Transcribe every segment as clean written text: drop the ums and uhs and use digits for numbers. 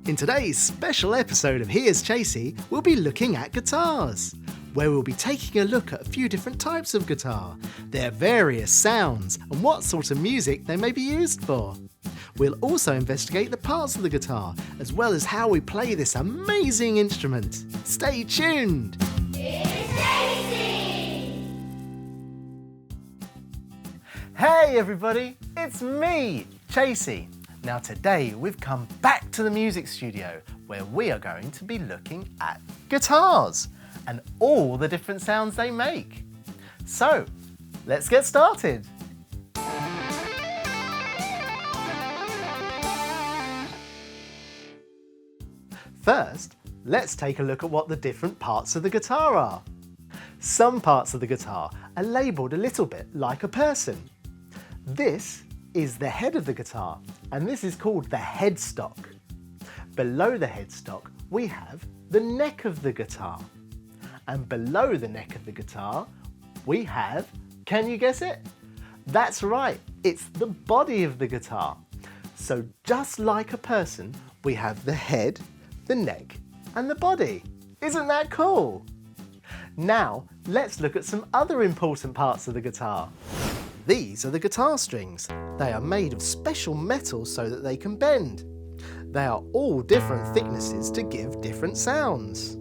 In today's special episode of Here's Chasey, we'll be looking at guitars, where we'll be taking a look at a few different types of guitar, their various sounds, and what sort of music they may be used for. We'll also investigate the parts of the guitar, as well as how we play this amazing instrument. Stay tuned! Here's Chasey! Hey everybody, it's me, Chasey. Now today we've come back to the music studio where we are going to be looking at guitars and all the different sounds they make. So, let's get started. First, let's take a look at what the different parts of the guitar are. Some parts of the guitar are labelled a little bit like a person. This is the head of the guitar, and this is called the headstock. Below the headstock, we have the neck of the guitar. And below the neck of the guitar, we have, can you guess it? That's right, it's the body of the guitar. So just like a person, we have the head, the neck, and the body. Isn't that cool? Now, let's look at some other important parts of the guitar. These are the guitar strings. They are made of special metal so that they can bend. They are all different thicknesses to give different sounds.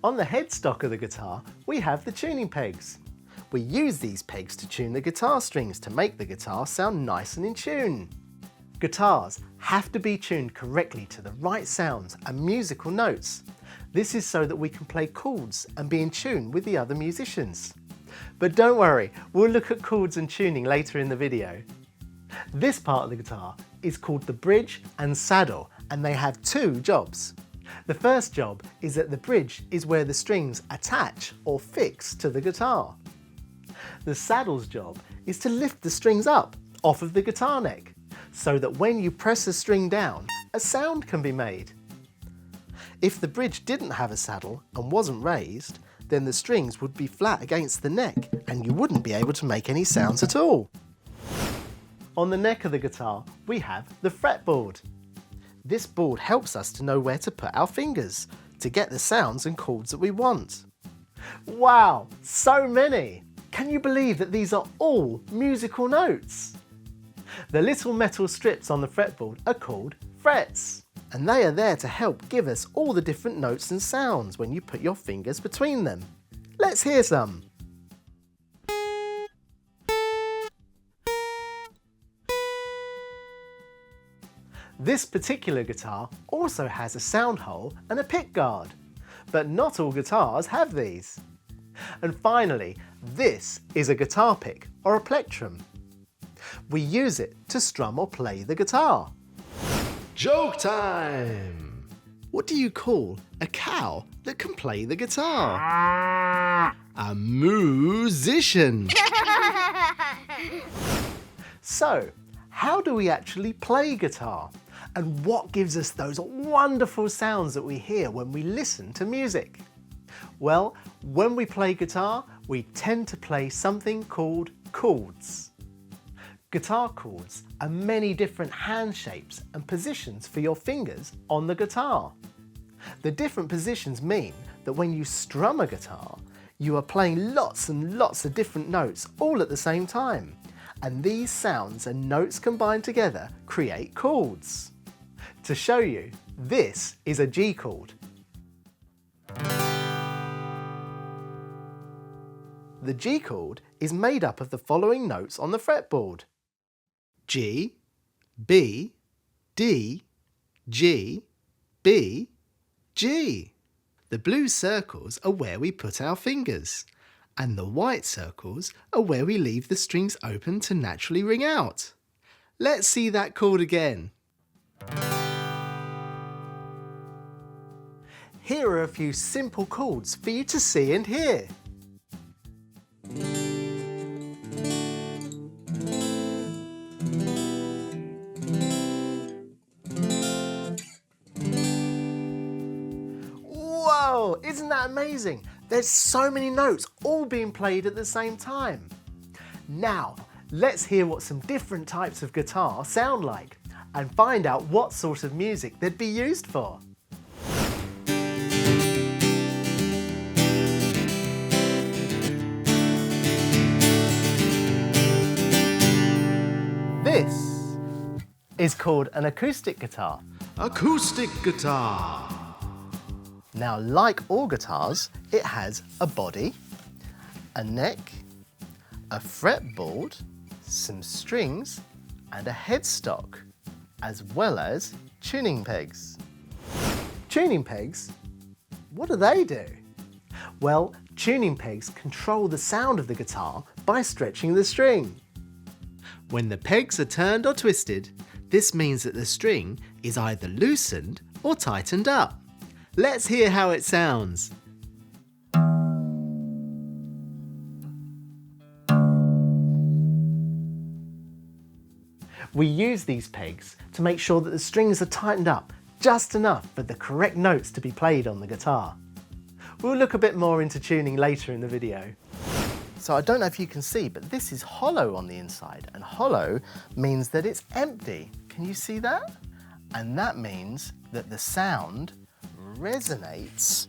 On the headstock of the guitar, we have the tuning pegs. We use these pegs to tune the guitar strings to make the guitar sound nice and in tune. Guitars have to be tuned correctly to the right sounds and musical notes. This is so that we can play chords and be in tune with the other musicians. But don't worry, we'll look at chords and tuning later in the video. This part of the guitar is called the bridge and saddle, and they have two jobs. The first job is that the bridge is where the strings attach or fix to the guitar. The saddle's job is to lift the strings up off of the guitar neck, so that when you press a string down, a sound can be made. If the bridge didn't have a saddle and wasn't raised, then the strings would be flat against the neck and you wouldn't be able to make any sounds at all. On the neck of the guitar, we have the fretboard. This board helps us to know where to put our fingers to get the sounds and chords that we want. Wow, so many! Can you believe that these are all musical notes? The little metal strips on the fretboard are called frets, and they are there to help give us all the different notes and sounds when you put your fingers between them. Let's hear some. This particular guitar also has a sound hole and a pick guard, but not all guitars have these. And finally, this is a guitar pick or a plectrum. We use it to strum or play the guitar. Joke time! What do you call a cow that can play the guitar? A musician! So, how do we actually play guitar? And what gives us those wonderful sounds that we hear when we listen to music? Well, when we play guitar, we tend to play something called chords. Guitar chords are many different hand shapes and positions for your fingers on the guitar. The different positions mean that when you strum a guitar, you are playing lots and lots of different notes all at the same time. And these sounds and notes combined together create chords. To show you, this is a G chord. The G chord is made up of the following notes on the fretboard: G, B, D, G, B, G. The blue circles are where we put our fingers, and the white circles are where we leave the strings open to naturally ring out. Let's see that chord again. Here are a few simple chords for you to see and hear. Whoa, isn't that amazing? There's so many notes all being played at the same time. Now, let's hear what some different types of guitar sound like and find out what sort of music they'd be used for. This is called an acoustic guitar. Acoustic guitar. Now, like all guitars, it has a body, a neck, a fretboard, some strings, and a headstock, as well as tuning pegs. Tuning pegs? What do they do? Well, tuning pegs control the sound of the guitar by stretching the string. When the pegs are turned or twisted, this means that the string is either loosened or tightened up. Let's hear how it sounds. We use these pegs to make sure that the strings are tightened up just enough for the correct notes to be played on the guitar. We'll look a bit more into tuning later in the video. So I don't know if you can see, but this is hollow on the inside, and hollow means that it's empty. Can you see that? And that means that the sound resonates.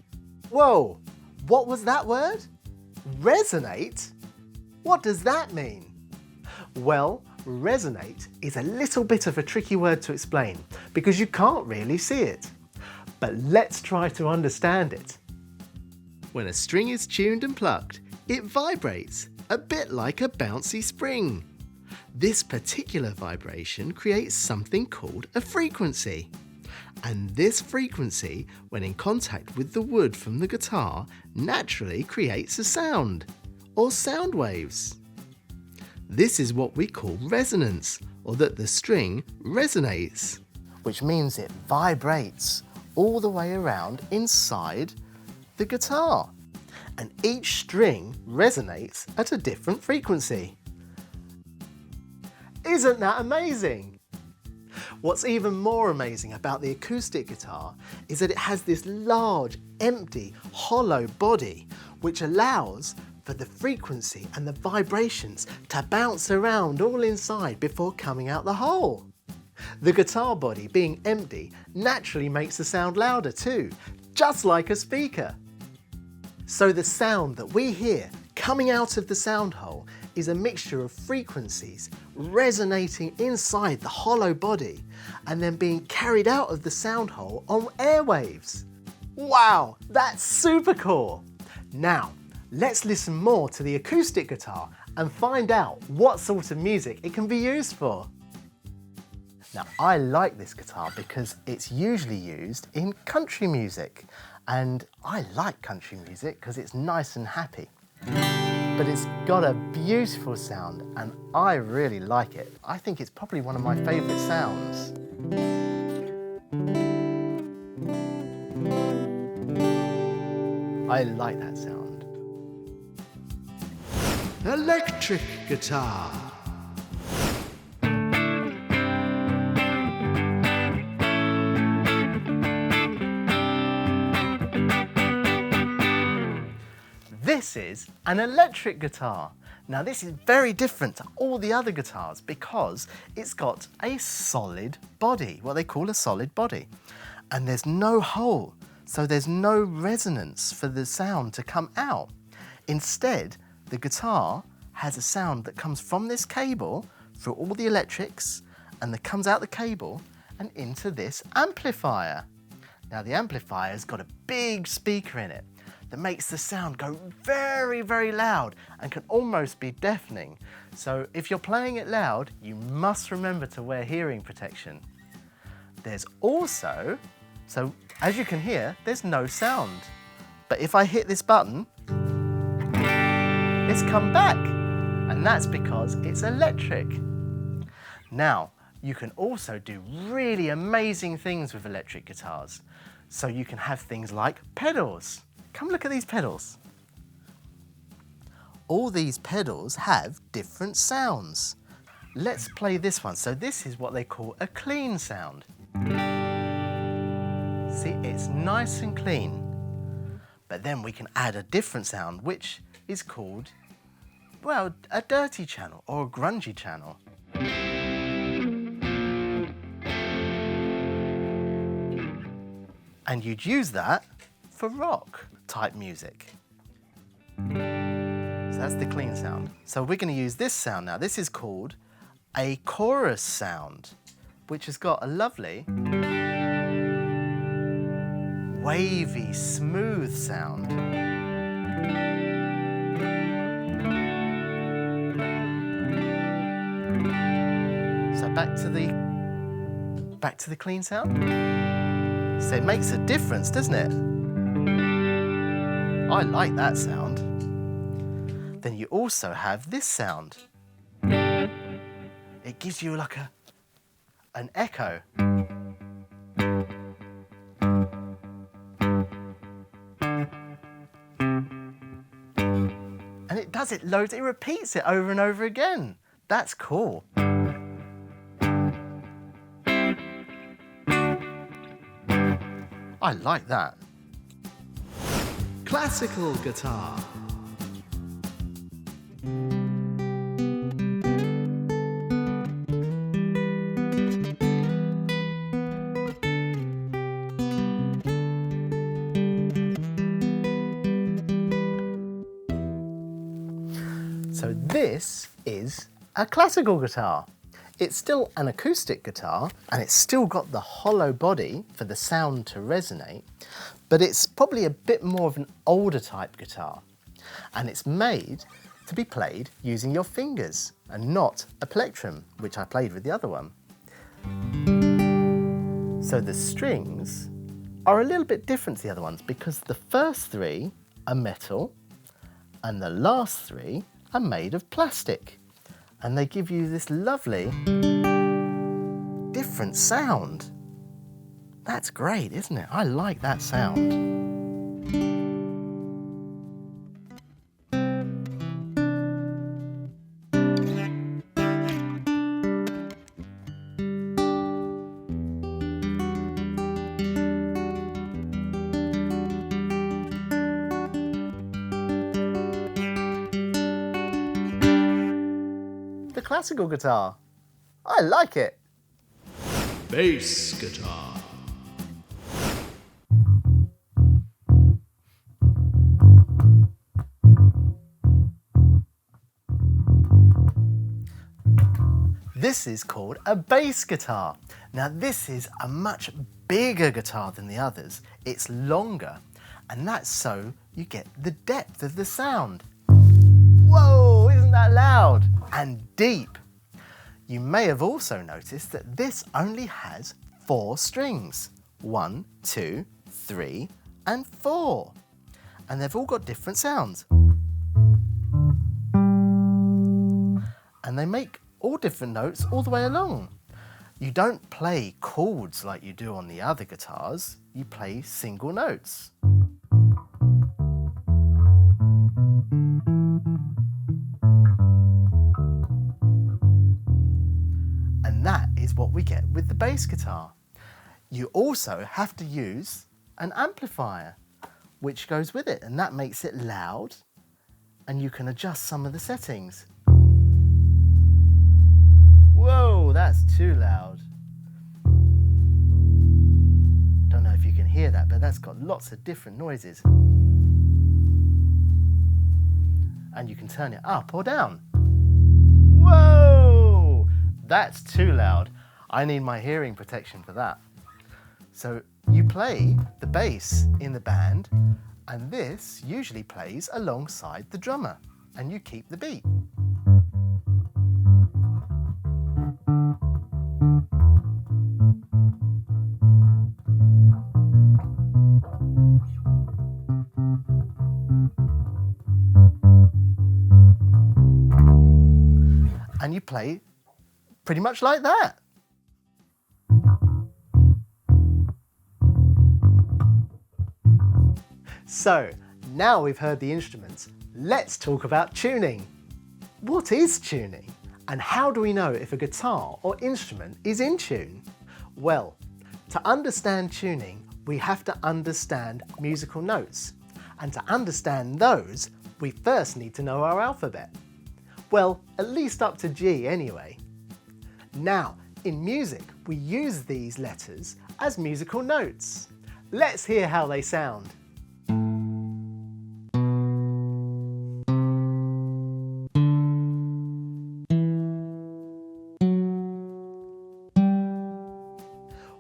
Whoa, what was that word? Resonate? What does that mean? Well, resonate is a little bit of a tricky word to explain because you can't really see it. But let's try to understand it. When a string is tuned and plucked, it vibrates, a bit like a bouncy spring. This particular vibration creates something called a frequency. And this frequency, when in contact with the wood from the guitar, naturally creates a sound, or sound waves. This is what we call resonance, or that the string resonates. Which means it vibrates all the way around inside the guitar. And each string resonates at a different frequency. Isn't that amazing? What's even more amazing about the acoustic guitar is that it has this large, empty, hollow body, which allows for the frequency and the vibrations to bounce around all inside before coming out the hole. The guitar body, being empty, naturally makes the sound louder too, just like a speaker. So the sound that we hear coming out of the sound hole is a mixture of frequencies resonating inside the hollow body and then being carried out of the sound hole on airwaves. Wow, that's super cool! Now, let's listen more to the acoustic guitar and find out what sort of music it can be used for. Now, I like this guitar because it's usually used in country music, and I like country music because it's nice and happy. But it's got a beautiful sound and I really like it. I think it's probably one of my favourite sounds. I like that sound. Electric guitar. This is an electric guitar. Now this is very different to all the other guitars because it's got a solid body, what they call a solid body. And there's no hole, so there's no resonance for the sound to come out. Instead, the guitar has a sound that comes from this cable through all the electrics and that comes out the cable and into this amplifier. Now the amplifier's got a big speaker in it that makes the sound go very, very loud and can almost be deafening. So if you're playing it loud, you must remember to wear hearing protection. There's also, so as you can hear, there's no sound. But if I hit this button, it's come back. And that's because it's electric. Now, you can also do really amazing things with electric guitars. So you can have things like pedals. Come look at these pedals. All these pedals have different sounds. Let's play this one. So this is what they call a clean sound. See, it's nice and clean. But then we can add a different sound, which is called, well, a dirty channel or a grungy channel. And you'd use that for rock type music. So that's the clean sound. So we're going to use this sound now. This is called a chorus sound, which has got a lovely wavy, smooth sound. So back to the clean sound. So it makes a difference, doesn't it? I like that sound. Then you also have this sound. It gives you like an echo. And it does it loads, it repeats it over and over again. That's cool. I like that. Classical guitar. So this is a classical guitar. It's still an acoustic guitar and it's still got the hollow body for the sound to resonate, but it's probably a bit more of an older type guitar. And it's made to be played using your fingers and not a plectrum, which I played with the other one. So the strings are a little bit different to the other ones because the first three are metal and the last three are made of plastic. And they give you this lovely different sound. That's great, isn't it? I like that sound. The classical guitar. I like it. Bass guitar. This is called a bass guitar. Now this is a much bigger guitar than the others. It's longer, and that's so you get the depth of the sound. Whoa, isn't that loud? And deep. You may have also noticed that this only has 4 strings. 1, 2, 3, and 4. And they've all got different sounds. And they make all different notes all the way along. You don't play chords like you do on the other guitars. You play single notes. And that is what we get with the bass guitar. You also have to use an amplifier, which goes with it, and that makes it loud, and you can adjust some of the settings. Whoa, that's too loud. Don't know if you can hear that, but that's got lots of different noises. And you can turn it up or down. Whoa, that's too loud. I need my hearing protection for that. So you play the bass in the band, and this usually plays alongside the drummer, and you keep the beat. And you play pretty much like that. So, now we've heard the instruments, let's talk about tuning. What is tuning? And how do we know if a guitar or instrument is in tune? Well, to understand tuning, we have to understand musical notes. And to understand those, we first need to know our alphabet. Well, at least up to G anyway. Now, in music, we use these letters as musical notes. Let's hear how they sound.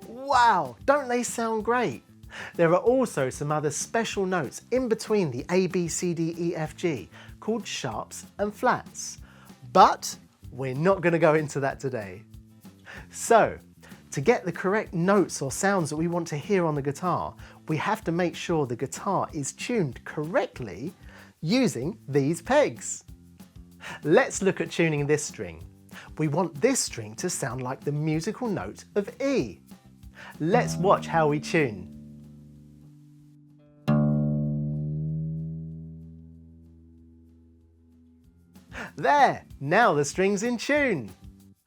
Wow, don't they sound great? There are also some other special notes in between the A, B, C, D, E, F, G called sharps and flats. But we're not going to go into that today. So, to get the correct notes or sounds that we want to hear on the guitar, we have to make sure the guitar is tuned correctly using these pegs. Let's look at tuning this string. We want this string to sound like the musical note of E. Let's watch how we tune. There, now the string's in tune.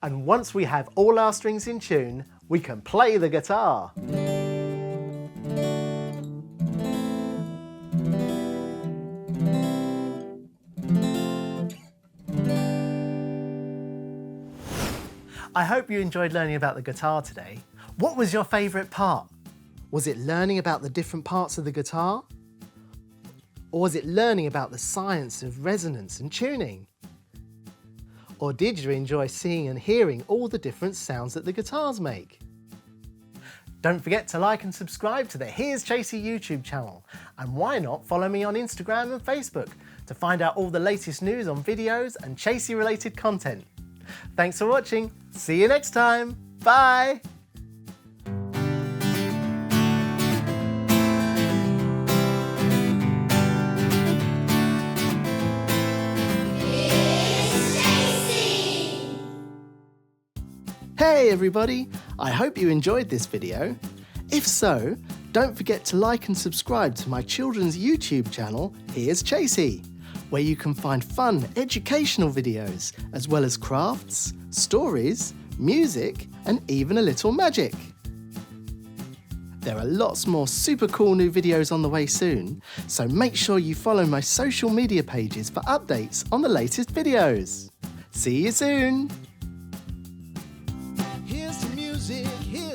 And once we have all our strings in tune, we can play the guitar. I hope you enjoyed learning about the guitar today. What was your favourite part? Was it learning about the different parts of the guitar? Or was it learning about the science of resonance and tuning? Or did you enjoy seeing and hearing all the different sounds that the guitars make? Don't forget to like and subscribe to the Here's Chasey YouTube channel. And why not follow me on Instagram and Facebook to find out all the latest news on videos and Chasey related content. Thanks for watching. See you next time. Bye. Hey everybody, I hope you enjoyed this video. If so, don't forget to like and subscribe to my children's YouTube channel, Here's Chasey, where you can find fun, educational videos, as well as crafts, stories, music, and even a little magic. There are lots more super cool new videos on the way soon, so make sure you follow my social media pages for updates on the latest videos. See you soon!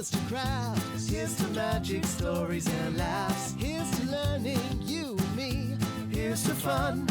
Here's to crafts, here's to magic, stories and laughs. Here's to learning, you and me. Here's to fun,